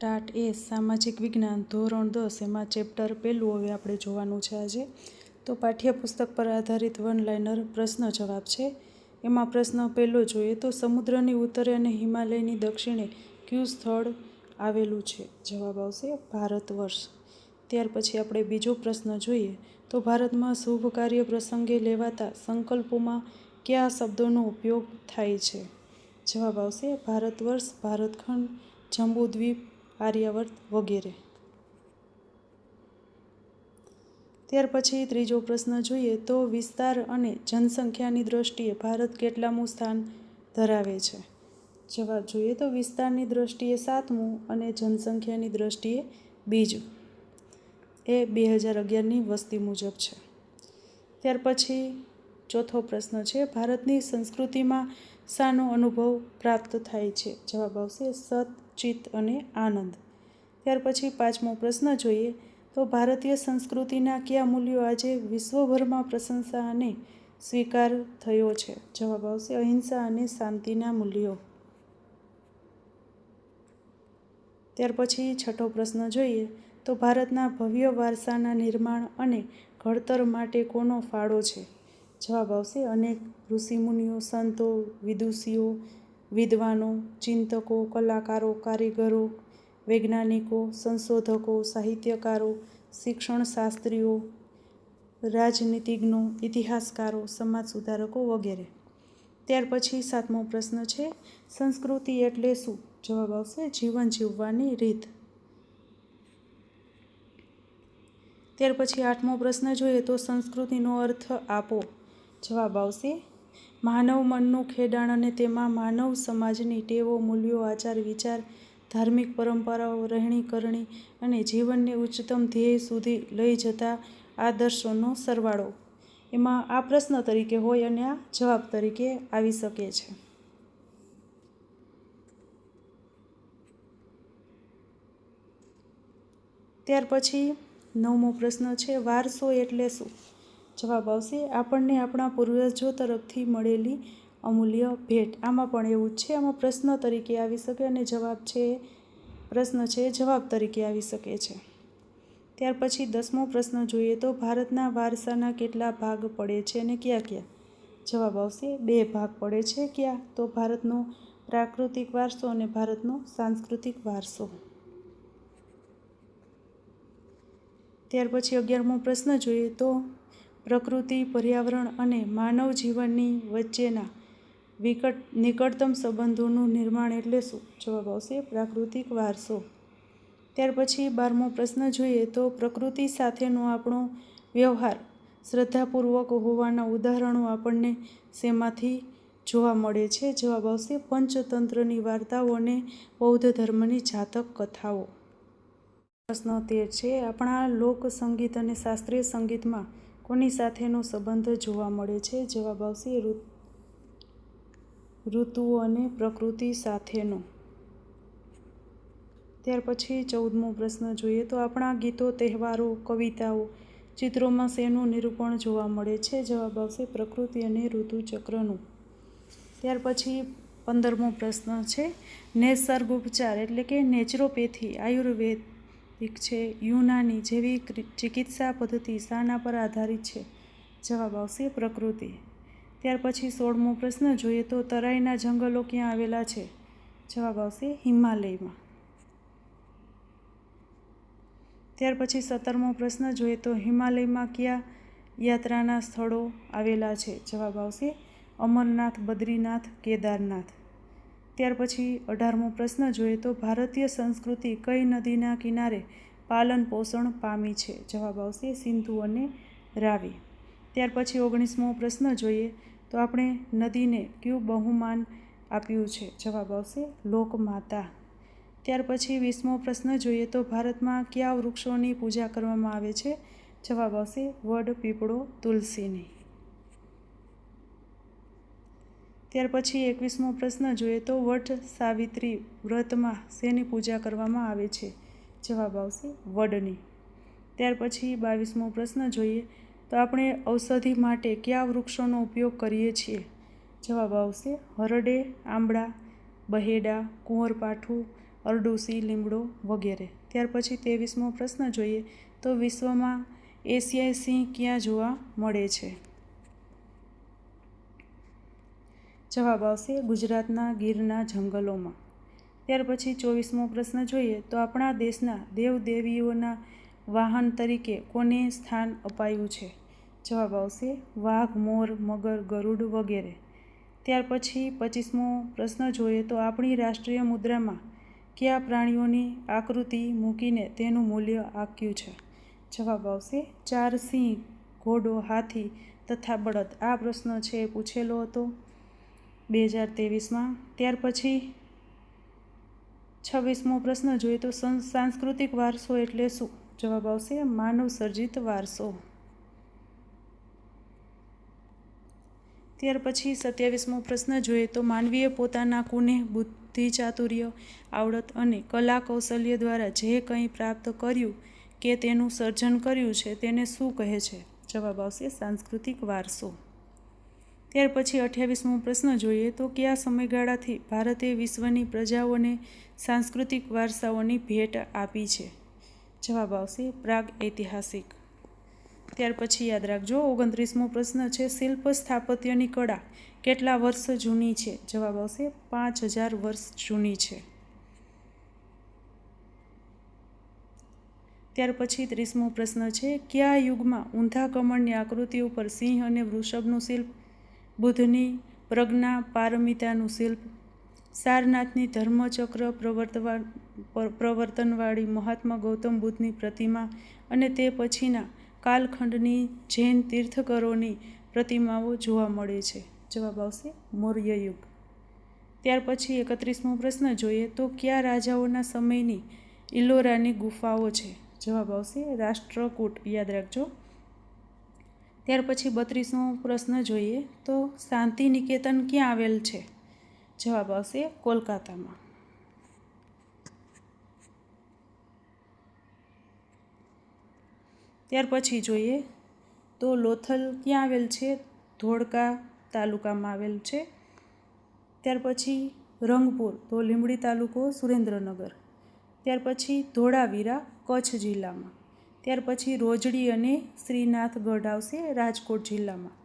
TAT એ સામાજિક વિજ્ઞાન ધોરણ 10 એમાં ચેપ્ટર 1 હવે આપણે જોવાનું છે આજે. તો પાઠ્યપુસ્તક પર આધારિત વન લાઇનર પ્રશ્ન જવાબ છે. એમાં પ્રશ્ન પહેલો જોઈએ તો સમુદ્રની ઉત્તરે અને હિમાલયની દક્ષિણે કયું સ્થળ આવેલું છે? જવાબ આવશે ભારત વર્ષ. ત્યાર પછી આપણે બીજો પ્રશ્ન જોઈએ તો ભારતમાં શુભ કાર્ય પ્રસંગે લેવાતા સંકલ્પોમાં કયા શબ્દોનો ઉપયોગ થાય છે? જવાબ આવશે ભારત વર્ષ, ભારતખંડ, જંબુદ્વીપ, આર્યાવર્ત વગેરે. ત્યાર પછી ત્રીજો પ્રશ્ન જોઈએ તો વિસ્તાર અને જનસંખ્યાની દ્રષ્ટિએ ભારત કેટલામું સ્થાન ધરાવે છે? જવાબ જોઈએ તો વિસ્તારની દ્રષ્ટિએ 7મું અને જનસંખ્યાની દ્રષ્ટિએ 2જું. એ 2011ની વસ્તી મુજબ છે. ત્યાર પછી ચોથો પ્રશ્ન છે ભારતની સંસ્કૃતિમાં શાનો અનુભવ પ્રાપ્ત થાય છે? જવાબ આવશે સત, ચિત્ત અને આનંદ. ત્યાર પછી પાંચમો પ્રશ્ન જોઈએ તો ભારતીય સંસ્કૃતિના કયા મૂલ્યો આજે વિશ્વભરમાં પ્રશંસા અને સ્વીકાર થયો છે? જવાબ આવશે અહિંસા અને શાંતિના મૂલ્યો. ત્યાર પછી છઠ્ઠો પ્રશ્ન જોઈએ તો ભારતના ભવ્ય વારસાના નિર્માણ અને ઘડતર માટે કોનો ફાળો છે? જવાબ આવશે અનેક ઋષિમુનિઓ, સંતો, વિદુષીઓ, વિદ્વાનો, ચિંતકો, કલાકારો, કારીગરો, વૈજ્ઞાનિકો, સંશોધકો, સાહિત્યકારો, શિક્ષણશાસ્ત્રીઓ, રાજનીતિજ્ઞો, ઇતિહાસકારો, સમાજ સુધારકો વગેરે. ત્યાર પછી સાતમો પ્રશ્ન છે સંસ્કૃતિ એટલે શું? જવાબ આવશે જીવન જીવવાની રીત. ત્યાર પછી આઠમો પ્રશ્ન જોઈએ તો સંસ્કૃતિનો અર્થ આપો. જવાબ આવશે માનવ મનનું ખેડાણ અને તેમાં માનવ સમાજની ટેવો, મૂલ્યો, આચાર વિચાર, ધાર્મિક પરંપરાઓ, રહેણી કરણી અને જીવનને ઉચ્ચતમ ધ્યેય સુધી લઈ જતા આદર્શોનો સરવાળો. એમાં આ પ્રશ્ન તરીકે હોય અને આ જવાબ તરીકે આવી શકે છે. ત્યાર પછી નવમો પ્રશ્ન છે વારસો એટલે શું? જવાબ આવશે આપણને આપણા પૂર્વજો તરફથી મળેલી અમૂલ્ય ભેટ. આમાં પણ એવું જ છે, આમાં પ્રશ્ન તરીકે આવી શકે અને જવાબ છે પ્રશ્ન છે જવાબ તરીકે આવી શકે છે. ત્યાર પછી 10મો પ્રશ્ન જોઈએ તો ભારતના વારસાના કેટલા ભાગ પડે છે અને કયા કયા? જવાબ આવશે 2 ભાગ પડે છે. કયા? તો ભારતનો પ્રાકૃતિક વારસો અને ભારતનો સાંસ્કૃતિક વારસો. ત્યાર પછી 11મો પ્રશ્ન જોઈએ તો પ્રકૃતિ, પર્યાવરણ અને માનવ જીવનની વચ્ચેના નિકટતમ સંબંધોનું નિર્માણ એટલે શું? જવાબ આવશે પ્રાકૃતિક વારસો. ત્યાર પછી 12મો પ્રશ્ન જોઈએ તો પ્રકૃતિ સાથેનો આપણો વ્યવહાર શ્રદ્ધાપૂર્વક હોવાના ઉદાહરણો આપણને શેમાંથી જોવા મળે છે? જવાબ આવશે પંચતંત્રની વાર્તાઓ અને બૌદ્ધ ધર્મની જાતક કથાઓ. પ્રશ્ન 13 છે આપણા લોક સંગીત અને શાસ્ત્રીય સંગીતમાં કોની સાથેનો સંબંધ જોવા મળે છે? જવાબ આવશે ઋતુઓ અને પ્રકૃતિ સાથેનો. ત્યાર પછી 14મો પ્રશ્ન જોઈએ તો આપણા ગીતો, તહેવારો, કવિતાઓ, ચિત્રોમાં શેનું નિરૂપણ જોવા મળે છે? જવાબ આવશે પ્રકૃતિ અને ઋતુચક્રનું. ત્યાર પછી 15મો પ્રશ્ન છે નિસર્ગોપચાર એટલે કે નેચરોપેથી, આયુર્વેદિક છે, યુનાની જેવી ચિકિત્સા પદ્ધતિ શાના પર આધારિત છે? જવાબ આવશે પ્રકૃતિ. ત્યાર પછી 16મો પ્રશ્ન જોઈએ તો તરાઈના જંગલો ક્યાં આવેલા છે? જવાબ આવશે હિમાલયમાં. ત્યાર પછી 17મો પ્રશ્ન જોઈએ તો હિમાલયમાં કયા યાત્રાના સ્થળો આવેલા છે? જવાબ આવશે અમરનાથ, બદ્રીનાથ, કેદારનાથ. ત્યાર પછી 18મો પ્રશ્ન જોઈએ તો ભારતીય સંસ્કૃતિ કઈ નદીના કિનારે પાલન પોષણ પામી છે? જવાબ આવશે સિંધુ અને રાવી. ત્યાર પછી 19મો પ્રશ્ન જોઈએ તો આપણે નદીને કયું બહુમાન આપ્યું છે? જવાબ આવશે લોકમાતા. ત્યાર પછી 20મો પ્રશ્ન જોઈએ તો ભારતમાં કયા વૃક્ષોની પૂજા કરવામાં આવે છે? જવાબ આવશે વડ, પીપળો, તુલસીની. ત્યાર પછી 21મો પ્રશ્ન જોઈએ તો વટ સાવિત્રી વ્રતમાં શેની પૂજા કરવામાં આવે છે? જવાબ આવશે વડની. ત્યાર પછી 22મો પ્રશ્ન જોઈએ તો આપણે ઔષધિ માટે કયા વૃક્ષોનો ઉપયોગ કરીએ છીએ? જવાબ આવશે હરડે, આંબળા, બહેડા, કુંવરપાઠું, અરડુસી, લીમડો વગેરે. ત્યાર પછી 23મો પ્રશ્ન જોઈએ તો વિશ્વમાં એશિયાઈ સિંહ ક્યાં જોવા મળે છે? જવાબ આવશે ગુજરાતના ગીરના જંગલોમાં. ત્યાર પછી 24મો પ્રશ્ન જોઈએ તો આપણા દેશના દેવદેવીઓના વાહન તરીકે કોને સ્થાન અપાયું છે? જવાબ આવશે વાઘ, મોર, મગર, ગરુડ વગેરે. ત્યાર પછી 25મો પ્રશ્ન જોઈએ તો આપણી રાષ્ટ્રીય મુદ્રામાં કયા પ્રાણીઓની આકૃતિ મૂકીને તેનું મૂલ્ય આંક્યું છે? જવાબ આવશે 4 સિંહ, ઘોડો, હાથી તથા બળદ. આ પ્રશ્ન છે એ પૂછેલો હતો 2023માં. ત્યાર પછી 26મો પ્રશ્ન જોઈએ તો સાંસ્કૃતિક વારસો એટલે શું? જવાબ આવશે માનવ સર્જિત વારસો. ત્યાર પછી 27મો પ્રશ્ન જોઈએ તો માનવીએ પોતાના કુનેહ, બુદ્ધિ, ચાતુર્ય, આવડત અને કલા કૌશલ્ય દ્વારા જે કંઈ પ્રાપ્ત કર્યું કે તેનું સર્જન કર્યું છે તેને શું કહે છે? જવાબ આવશે સાંસ્કૃતિક વારસો. ત્યાર પછી 28મો પ્રશ્ન જોઈએ તો કયા સમયગાળાથી ભારતે વિશ્વની પ્રજાઓને સાંસ્કૃતિક વારસાઓની ભેટ આપી છે? જવાબ આવશે પ્રાગ ઐતિહાસિક. ત્યાર પછી યાદ રાખજો 29મો પ્રશ્ન છે શિલ્પ સ્થાપત્યની કળા કેટલા વર્ષ જૂની છે? જવાબ આવશે 5000 વર્ષ જૂની છે. ત્યાર પછી 30મો પ્રશ્ન છે કયા યુગમાં ઊંધા કમળની આકૃતિ ઉપર સિંહ અને વૃષભનું શિલ્પ, બુદ્ધની પ્રજ્ઞા પારમિતાનું શિલ્પ, સારનાથની ધર્મચક્ર પ્રવર્તનવાળી મહાત્મા ગૌતમ બુદ્ધની પ્રતિમા અને તે પછીના કાલખંડની જૈન તીર્થંકરોની પ્રતિમાઓ જોવા મળે છે? જવાબ આવશે મૌર્ય યુગ. ત્યાર પછી 31મો પ્રશ્ન જોઈએ તો કયા રાજાઓના સમયની ઇલોરાની ગુફાઓ છે? જવાબ આવશે રાષ્ટ્રકૂટ. યાદ રાખજો. ત્યાર પછી 32મો પ્રશ્ન જોઈએ તો શાંતિ નિકેતન ક્યાં આવેલ છે? જવાબ આવશે કોલકાતામાં. ત્યાર પછી જોઈએ તો લોથલ ક્યાં આવેલ છે? ધોળકા તાલુકામાં આવેલ છે. ત્યાર પછી રંગપુર તો લીંબડી તાલુકો, સુરેન્દ્રનગર. ત્યાર પછી ધોળાવીરા કચ્છ જિલ્લામાં. ત્યાર પછી રોજડી અને શ્રીનાથગઢ આવશે રાજકોટ જિલ્લામાં.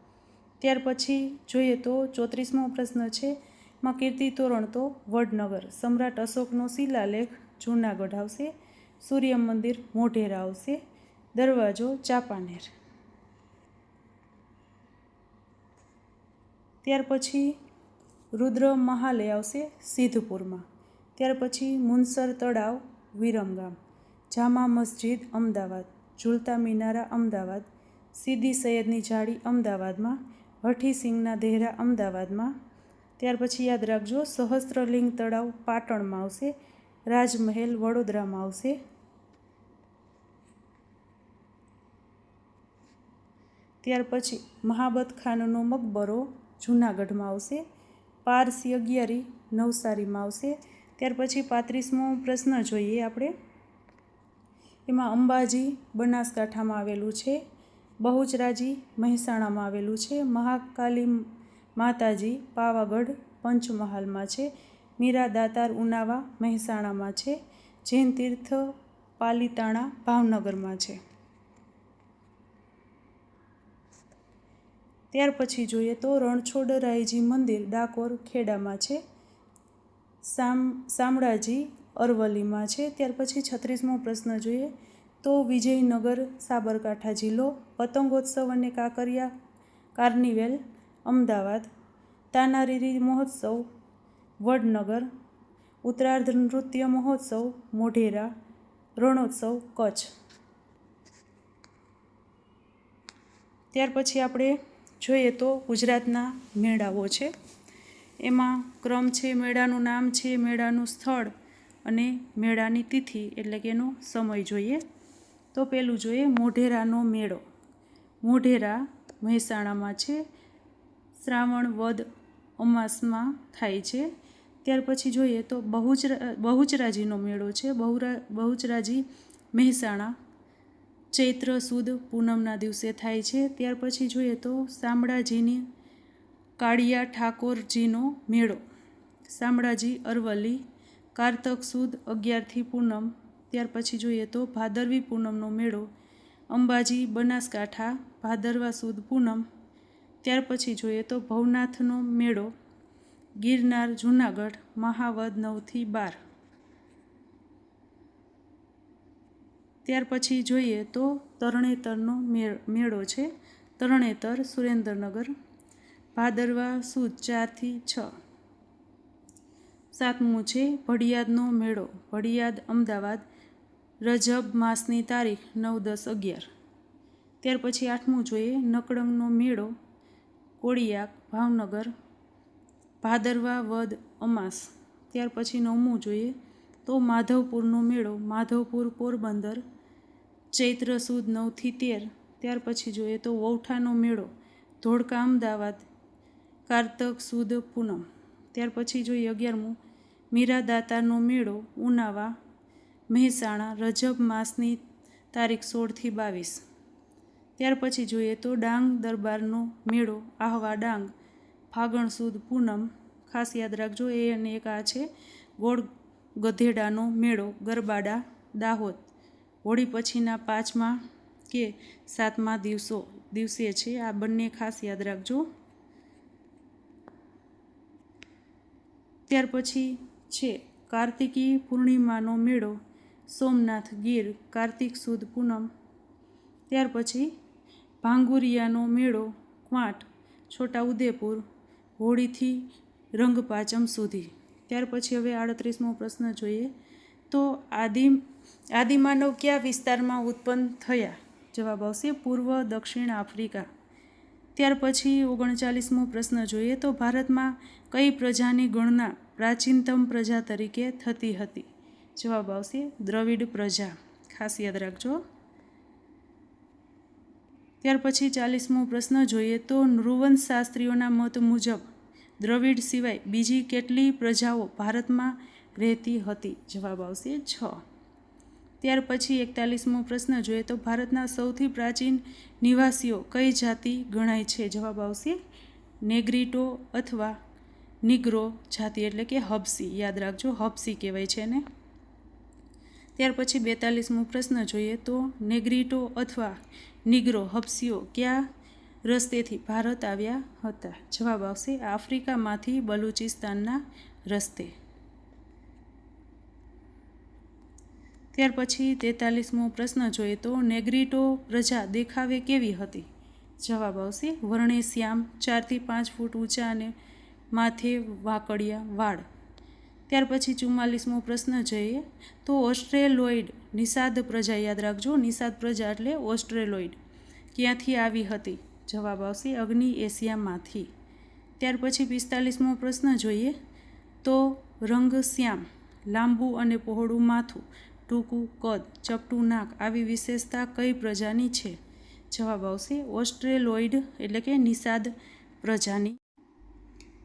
ત્યાર પછી જોઈએ તો 34મો પ્રશ્ન છે માં કીર્તિ તોરણ તો વડનગર. સમ્રાટ અશોકનો શિલાલેખ જૂનાગઢ આવશે. સૂર્ય મંદિર મોઢેરા આવશે. દરવાજો ચાંપાનેર. ત્યાર પછી રુદ્ર મહાલય આવશે સિદ્ધપુરમાં. ત્યાર પછી મુનસર તળાવ વિરમગામ, જામા મસ્જિદ અમદાવાદ, ઝૂલતા મિનારા અમદાવાદ, સીદી સૈયદની જાળી અમદાવાદમાં, હઠી સિંગના દેહરા અમદાવાદમાં. ત્યાર પછી યાદ રાખજો સહસ્ત્રલિંગ તળાવ પાટણમાં આવશે. રાજમહેલ વડોદરામાં આવશે. ત્યાર પછી મહાબત ખાનનો મકબરો જૂનાગઢમાં આવશે. પારસી અગિયારી નવસારીમાં આવશે. ત્યાર પછી 35મો પ્રશ્ન જોઈએ આપણે. એમાં અંબાજી બનાસકાંઠામાં આવેલું છે. બહુચરાજી મહેસાણામાં આવેલું છે. મહાકાલી માતાજી પાવાગઢ પંચમહાલમાં છે. મીરા દાતાર ઉનાવા મહેસાણામાં છે. જૈન તીર્થ પાલીતાણા ભાવનગરમાં છે. ત્યાર પછી જોઈએ તો રણછોડરાયજી મંદિર ડાકોર ખેડામાં છે. શામળાજી અરવલ્લીમાં છે. ત્યાર પછી 36મો પ્રશ્ન જોઈએ તો વિજયનગર સાબરકાંઠા જિલ્લો. પતંગોત્સવ અને કાંકરિયા કાર્નિવેલ અમદાવાદ. તાનારીરી મહોત્સવ વડનગર. ઉત્તરાર્ધ નૃત્ય મહોત્સવ મોઢેરા. રણોત્સવ કચ્છ. ત્યાર પછી આપણે જોઈએ તો ગુજરાતના મેળાઓ છે. એમાં ક્રમ છે, મેળાનું નામ છે, મેળાનું સ્થળ અને મેળાની તિથિ એટલે કે એનો સમય જોઈએ. તો પહેલું જોઈએ મોઢેરાનો મેળો. મોઢેરા મહેસાણામાં છે. શ્રાવણ વદ અમાસમાં થાય છે. ત્યાર પછી જોઈએ તો બહુચરાજીનો મેળો છે. બહુચરાજી મહેસાણા ચૈત્ર સુદ પૂનમના દિવસે થાય છે. ત્યાર પછી જોઈએ તો શામળાજીની કાળિયા ઠાકોરજીનો મેળો શામળાજી અરવલ્લી કારતક સુદ 11થી પૂનમ. ત્યાર પછી જોઈએ તો ભાદરવી પૂનમનો મેળો અંબાજી બનાસકાંઠા ભાદરવા સુદ પૂનમ. ત્યાર પછી જોઈએ તો ભવનાથનો મેળો ગિરનાર જૂનાગઢ મહાવદ 9થી 12. ત્યાર પછી જોઈએ તો તરણેતરનો મેળો છે તરણેતર સુરેન્દ્રનગર ભાદરવા સુદ 4થી 6. 7મું છે ભડિયાદનો મેળો ભડિયાદ અમદાવાદ રજબ માસની તારીખ 9, 10, 11. ત્યાર પછી 8મું જોઈએ નકળંગનો મેળો કોળિયાક ભાવનગર ભાદરવા વદ અમાસ. ત્યાર પછી 9મું જોઈએ તો માધવપુરનો મેળો માધવપુર પોરબંદર ચૈત્ર સુદ 9થી 13. ત્યાર પછી જોઈએ તો વૌઠાનો મેળો ધોળકા અમદાવાદ કારતક સુદ પૂનમ. ત્યાર પછી જોઈએ 11મું મીરાદાતારનો મેળો ઉનાવા મહેસાણા રજબ માસની તારીખ 16થી 22. ત્યાર પછી જોઈએ તો ડાંગ દરબારનો મેળો આહવા ડાંગ ફાગણ સુદ પૂનમ. ખાસ યાદ રાખજો એ અને એક આ છે ગોળ ગધેડાનો મેળો ગરબાડા દાહોદ હોળી પછીના 5મા કે 7મા દિવસે છે. આ બંને ખાસ યાદ રાખજો. ત્યાર પછી છે કાર્તિકી પૂર્ણિમાનો મેળો સોમનાથ ગીર કાર્તિક સુદ પૂનમ. ત્યાર પછી ભાંગુરિયાનો મેળો ક્વાંટ છોટા ઉદેપુર હોળીથી રંગપાચમ સુધી. ત્યાર પછી હવે 38મો પ્રશ્ન જોઈએ તો આદિમાનવ કયા વિસ્તારમાં ઉત્પન્ન થયા? જવાબ આવશે પૂર્વ દક્ષિણ આફ્રિકા. ત્યાર પછી 39મો પ્રશ્ન જોઈએ તો ભારતમાં કઈ પ્રજાની ગણના પ્રાચીનતમ પ્રજા તરીકે થતી હતી? જવાબ આવશે દ્રવિડ પ્રજા. ખાસ યાદ રાખજો. ત્યાર પછી 40મો પ્રશ્ન જોઈએ તો નૃવંશશાસ્ત્રીઓના મત મુજબ દ્રવિડ સિવાય બીજી કેટલી પ્રજાઓ ભારતમાં રહેતી હતી? જવાબ આવશે 6. ત્યાર પછી 41મો પ્રશ્ન જોઈએ તો ભારતના સૌથી પ્રાચીન નિવાસીઓ કઈ જાતિ ગણાય છે? જવાબ આવશે નેગ્રીટો અથવા નિગ્રો જાતિ એટલે કે હબસી. યાદ રાખજો હબસી કહેવાય છે ને. ત્યાર પછી 42મો પ્રશ્ન જોઈએ તો નેગ્રીટો અથવા નિગ્રો હબસીઓ કયા રસ્તેથી ભારત આવ્યા હતા? જવાબ આવશે આફ્રિકામાંથી બલુચિસ્તાનના રસ્તે. ત્યાર પછી 43મો પ્રશ્ન જોઈએ તો નેગ્રીટો પ્રજા દેખાવે કેવી હતી? જવાબ આવશે વર્ણે શ્યામ 4થી 5 ફૂટ ઊંચા અને માથે વાંકડિયા વાળ. ત્યાર પછી 44મો પ્રશ્ન જોઈએ તો ઓસ્ટ્રેલોઇડ નિષાદ પ્રજા યાદ રાખજો નિષાદ પ્રજા એટલે ઓસ્ટ્રેલોઇડ ક્યાંથી આવી હતી? જવાબ આવશે અગ્નિ એશિયામાંથી. ત્યાર પછી 45મો પ્રશ્ન જોઈએ તો રંગ શ્યામ લાંબુ અને પહોળું માથું ટૂંકું કદ ચપટું નાક આવી વિશેષતા કઈ પ્રજાની છે? જવાબ આવશે ઓસ્ટ્રેલોઇડ એટલે કે નિષાદ પ્રજાની.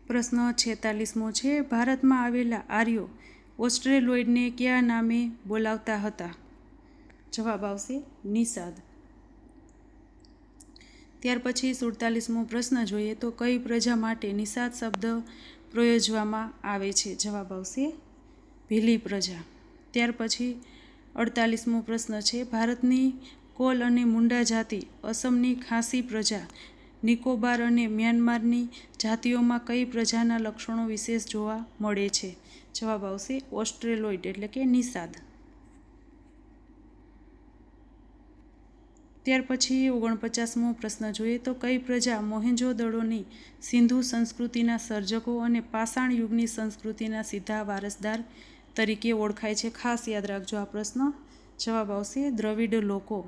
પ્રશ્ન 46મો છે ભારતમાં આવેલા આર્યો ઓસ્ટ્રેલોઇડને કયા નામે બોલાવતા હતા? જવાબ આવશે નિષાદ. ત્યાર પછી 47મો પ્રશ્ન જોઈએ તો કઈ પ્રજા માટે નિષાદ શબ્દ પ્રયોજવામાં આવે છે? જવાબ આવશે ભીલી પ્રજા. ત્યાર પછી 48મો પ્રશ્ન છે ભારતની કોલ અને મુંડા જાતિ અસમની ખાસી પ્રજા નિકોબાર અને મ્યાનમારની જાતિઓમાં કઈ પ્રજાના લક્ષણો વિશેષ જોવા મળે છે? જવાબ આવશે ઓસ્ટ્રેલોઇડ એટલે કે નિષાદ. ત્યાર પછી 49મો પ્રશ્ન જોઈએ તો કઈ પ્રજા મોહેંજો-દડોની સિંધુ સંસ્કૃતિના સર્જકો અને પાષાણ યુગની સંસ્કૃતિના સીધા વારસદાર તરીકે ઓળખાય છે? ખાસ યાદ રાખજો આ પ્રશ્ન. જવાબ આવશે દ્રવિડ લોકો.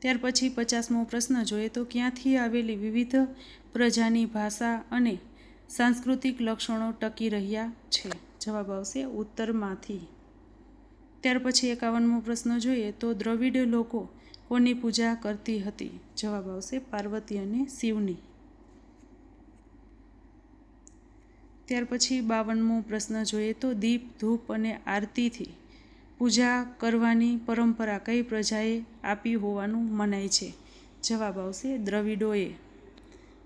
ત્યાર પછી 50મો પ્રશ્ન જોઈએ તો ક્યાંથી આવેલી વિવિધ પ્રજાની ભાષા અને સાંસ્કૃતિક લક્ષણો ટકી રહ્યા છે? જવાબ આવશે ઉત્તરમાંથી. ત્યાર પછી 51મો પ્રશ્ન જોઈએ તો દ્રવિડ લોકો કોની પૂજા કરતી હતી? જવાબ આવશે પાર્વતી અને શિવની. ત્યાર પછી 52મો પ્રશ્ન જોઈએ તો દીપ ધૂપ અને આરતીથી પૂજા કરવાની પરંપરા કઈ પ્રજાએ આપી હોવાનું મનાય છે? જવાબ આવશે દ્રવિડોએ.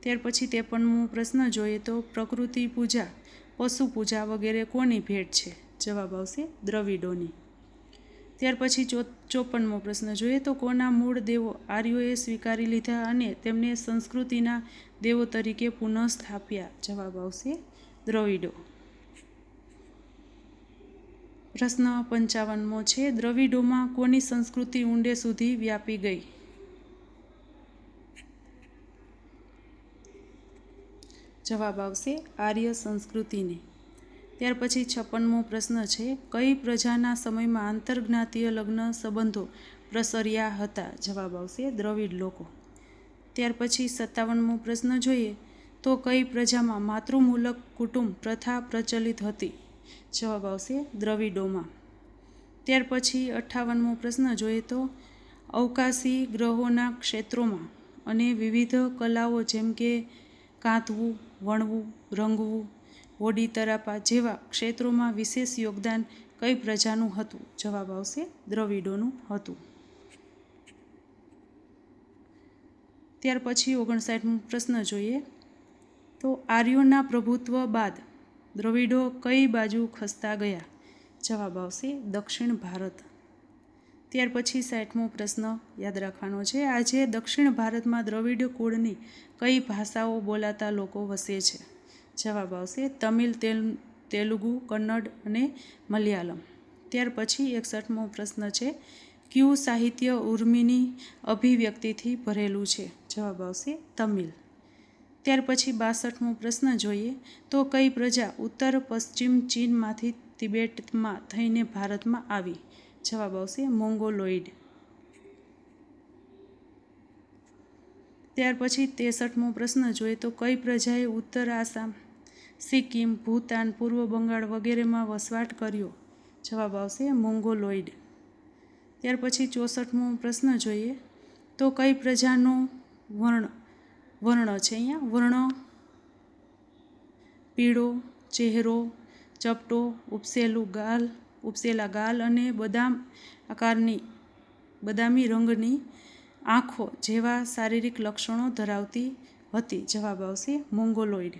ત્યાર પછી 53મો પ્રશ્ન જોઈએ તો પ્રકૃતિ પૂજા પશુ પૂજા વગેરે કોની ભેટ છે? જવાબ આવશે દ્રવિડોની. ત્યાર પછી 54મો પ્રશ્ન જોઈએ તો કોના મૂળ દેવો આર્યોએ સ્વીકારી લીધા અને તેમને સંસ્કૃતિના દેવો તરીકે પુનઃસ્થાપ્યા? જવાબ આવશે દ્રવિડો. પ્રશ્ન 55મો છે દ્રવિડોમાં કોની સંસ્કૃતિ ઊંડે સુધી વ્યાપી ગઈ? જવાબ આવશે આર્ય સંસ્કૃતિને. ત્યાર પછી 56મો પ્રશ્ન છે કઈ પ્રજાના સમયમાં આંતરજ્ઞાતીય લગ્ન સંબંધો પ્રસર્યા હતા? જવાબ આવશે દ્રવિડ લોકો. ત્યાર પછી 57મો પ્રશ્ન જોઈએ તો કઈ પ્રજામાં માતૃમૂલક કુટુંબ પ્રથા પ્રચલિત હતી? જવાબ આવશે દ્રવિડોમાં. ત્યાર પછી 58મો પ્રશ્ન જોઈએ તો અવકાશી ગ્રહોના ક્ષેત્રોમાં અને વિવિધ કલાઓ જેમ કે કાંતવું, વણવું, રંગવું, હોડી તરાપા જેવા ક્ષેત્રોમાં વિશેષ યોગદાન કઈ પ્રજાનું હતું? જવાબ આવશે દ્રવિડોનું હતું. ત્યાર પછી 59મો પ્રશ્ન જોઈએ તો આર્યોના પ્રભુત્વ બાદ દ્રવિડો કઈ બાજુ ખસતા ગયા? જવાબ આવશે દક્ષિણ ભારત. ત્યાર પછી 60મો પ્રશ્ન યાદ રાખવાનો છે આજે દક્ષિણ ભારતમાં દ્રવિડ કુળની કઈ ભાષાઓ બોલાતા લોકો વસે છે? જવાબ આવશે તમિલ, તેલુગુ, કન્નડ અને મલયાલમ. ત્યાર પછી 61મો પ્રશ્ન છે ક્યુ સાહિત્ય ઉર્મિની અભિવ્યક્તિથી ભરેલું છે? જવાબ આવશે તમિલ. ત્યાર પછી 62મો પ્રશ્ન જોઈએ તો કઈ પ્રજા ઉત્તર પશ્ચિમ ચીનમાંથી તિબેટમાં થઈને ભારતમાં આવી? જવાબ આવશે મોંગોલોઇડ. ત્યાર પછી 63મો પ્રશ્ન જોઈએ તો કઈ પ્રજાએ ઉત્તર આસામ, સિક્કિમ, ભૂતાન, પૂર્વ બંગાળ વગેરેમાં વસવાટ કર્યો? જવાબ આવશે મોંગોલોઇડ. ત્યાર પછી 64મો પ્રશ્ન જોઈએ તો કઈ પ્રજાનો વર્ણ છે અહીંયા વર્ણ પીળો, ચહેરો ચપટો, ઉપસેલા ગાલ અને બદામી રંગની આંખો જેવા શારીરિક લક્ષણો ધરાવતી હતી? જવાબ આવશે મોંગોલોઇડ.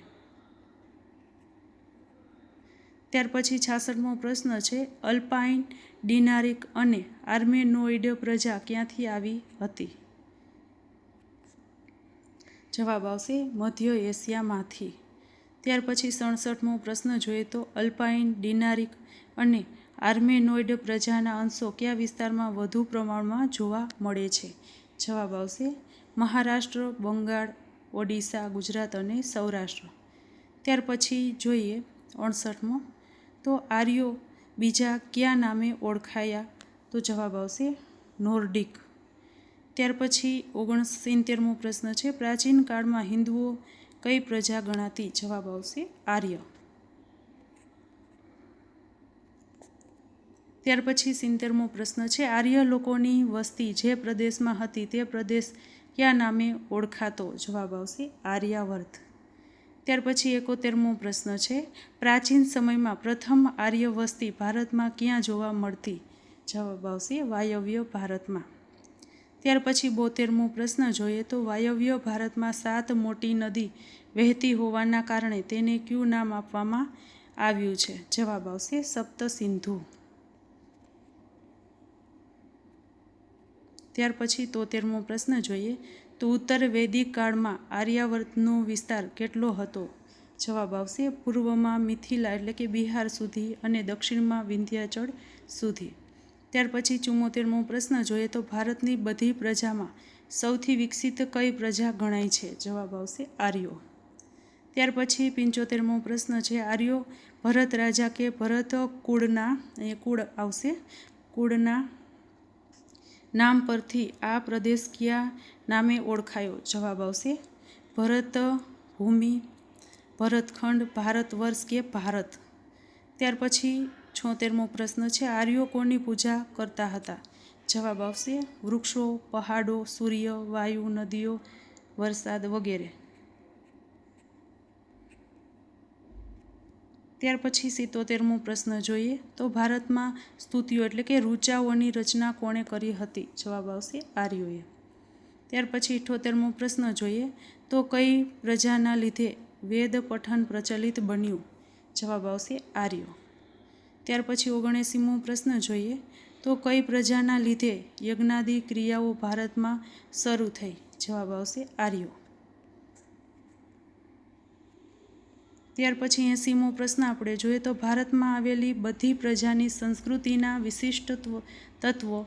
ત્યાર પછી 66મો પ્રશ્ન છે અલ્પાઇન, ડિનારિક અને આર્મેનોઇડ પ્રજા ક્યાંથી આવી હતી? જવાબ આવશે મધ્ય એશિયામાંથી. ત્યાર પછી 67મો પ્રશ્ન જોઈએ તો અલ્પાઇન, ડિનારિક અને આર્મેનોઇડ પ્રજાના અંશો કયા વિસ્તારમાં વધુ પ્રમાણમાં જોવા મળે છે? જવાબ આવશે મહારાષ્ટ્ર, બંગાળ, ઓડિશા, ગુજરાત અને સૌરાષ્ટ્ર. ત્યાર પછી જોઈએ 68મો તો આર્યો બીજા કયા નામે ઓળખાયા? તો જવાબ આવશે નોર્ડિક. ત્યાર પછી 69મો પ્રશ્ન છે પ્રાચીન કાળમાં હિન્દુઓ કઈ પ્રજા ગણાતી? જવાબ આવશે આર્ય. ત્યાર પછી 70મો પ્રશ્ન છે આર્ય લોકોની વસ્તી જે પ્રદેશમાં હતી તે પ્રદેશ કયા નામે ઓળખાતો? જવાબ આવશે આર્યાવર્ત. ત્યાર પછી 71મો પ્રશ્ન છે પ્રાચીન સમયમાં પ્રથમ આર્ય વસ્તી ભારતમાં ક્યાં જોવા મળતી? જવાબ આવશે વાયવ્ય ભારતમાં. ત્યાર પછી 72મો પ્રશ્ન જોઈએ તો વાયવ્ય ભારતમાં 7 મોટી નદી વહેતી હોવાના કારણે તેને કયું નામ આપવામાં આવ્યું છે? જવાબ આવશે સપ્તસિંધુ. ત્યાર પછી 73મો પ્રશ્ન જોઈએ તો ઉત્તર વૈદિક કાળમાં આર્યાવર્તનો વિસ્તાર કેટલો હતો? જવાબ આવશે પૂર્વમાં મિથિલા એટલે કે બિહાર સુધી અને દક્ષિણમાં વિંધ્યાચળ સુધી. ત્યાર પછી 74મો પ્રશ્ન જોઈએ તો ભારતની બધી પ્રજામાં સૌથી વિકસિત કઈ પ્રજા ગણાય છે? જવાબ આવશે આર્યો. ત્યાર પછી 75મો પ્રશ્ન છે આર્યો ભરત રાજા કે ભરત કુળના કુળ આવશે કુળના નામ પરથી આ પ્રદેશ કયા નામે ઓળખાયો? જવાબ આવશે ભરત ભૂમિ, ભરતખંડ, ભારત વર્ષ કે ભારત. ત્યાર પછી 76મો પ્રશ્ન છે આર્યો કોની પૂજા કરતા હતા? જવાબ આવશે વૃક્ષો, પહાડો, સૂર્ય, વાયુ, નદીઓ, વરસાદ વગેરે. ત્યાર પછી 77મો પ્રશ્ન જોઈએ તો ભારતમાં સ્તુતિઓ એટલે કે ઋચાઓની રચના કોણે કરી હતી? જવાબ આવશે આર્યોએ. ત્યાર પછી 78મો પ્રશ્ન જોઈએ તો કઈ પ્રજાના લીધે વેદ પઠન પ્રચલિત બન્યું? જવાબ આવશે આર્યો. ત્યાર પછી 79મો પ્રશ્ન જોઈએ તો કઈ પ્રજાના લીધે યજ્ઞાદિ ક્રિયાઓ ભારતમાં શરૂ થઈ? જવાબ આવશે આર્યો. ત્યાર પછી 80મો પ્રશ્ન આપણે જોઈએ તો ભારતમાં આવેલી બધી પ્રજાની સંસ્કૃતિના વિશિષ્ટ તત્વો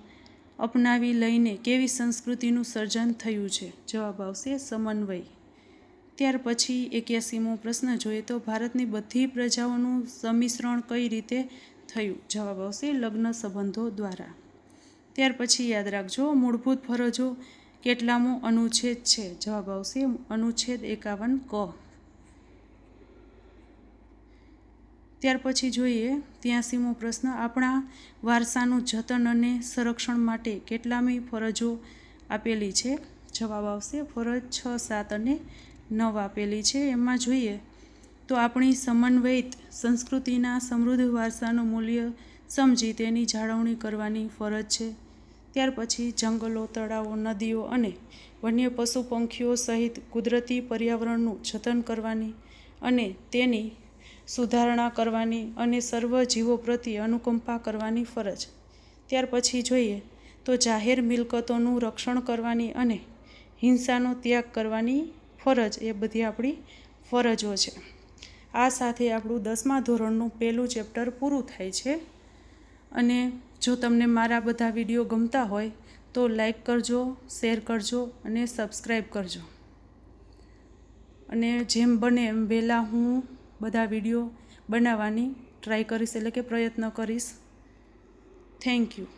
અપનાવી લઈને કેવી સંસ્કૃતિનું સર્જન થયું છે? જવાબ આવશે સમન્વય. ત્યાર પછી 81મો પ્રશ્ન જોઈએ તો ભારતની બધી પ્રજાઓનું સંમિશ્રણ કઈ રીતે થયું? જવાબ આવશે લગ્ન સંબંધો દ્વારા. ત્યાર પછી યાદ રાખજો મૂળભૂત ફરજો કેટલામો અનુચ્છેદ છે? જવાબ આવશે અનુચ્છેદ 51 ક. ત્યાર પછી જોઈએ 83મો પ્રશ્ન આપણા વારસાનું જતન અને સંરક્ષણ માટે કેટલામી ફરજો આપેલી છે? જવાબ આવશે ફરજ 6, 7 અને 9 આપેલી છે. એમાં જોઈએ તો આપણી સમન્વયિત સંસ્કૃતિના સમૃદ્ધ વારસાનું મૂલ્ય સમજી તેની જાળવણી કરવાની ફરજ છે. ત્યાર પછી જંગલો, તળાવો, નદીઓ અને વન્ય પશુ પંખીઓ સહિત કુદરતી પર્યાવરણનું જતન કરવાની અને તેની સુધારણા કરવાની અને સર્વ જીવો પ્રત્યે અનુકંપા કરવાની ફરજ. ત્યાર પછી જોઈએ તો જાહેર મિલકતોનું રક્ષણ કરવાની અને હિંસાનો ત્યાગ કરવાની ફરજ. એ બધી આપણી ફરજો છે. આ સાથે આપણું 10મા ધોરણનું પહેલું ચેપ્ટર પૂરું થાય છે. અને જો તમને મારા બધા વિડીયો ગમતા હોય તો લાઈક કરજો, શેર કરજો અને સબસ્ક્રાઈબ કરજો. અને જેમ બને એમ વહેલા હું બધા વિડીયો બનાવવાની ટ્રાય કરીશ, એટલે કે પ્રયત્ન કરીશ. Thank you.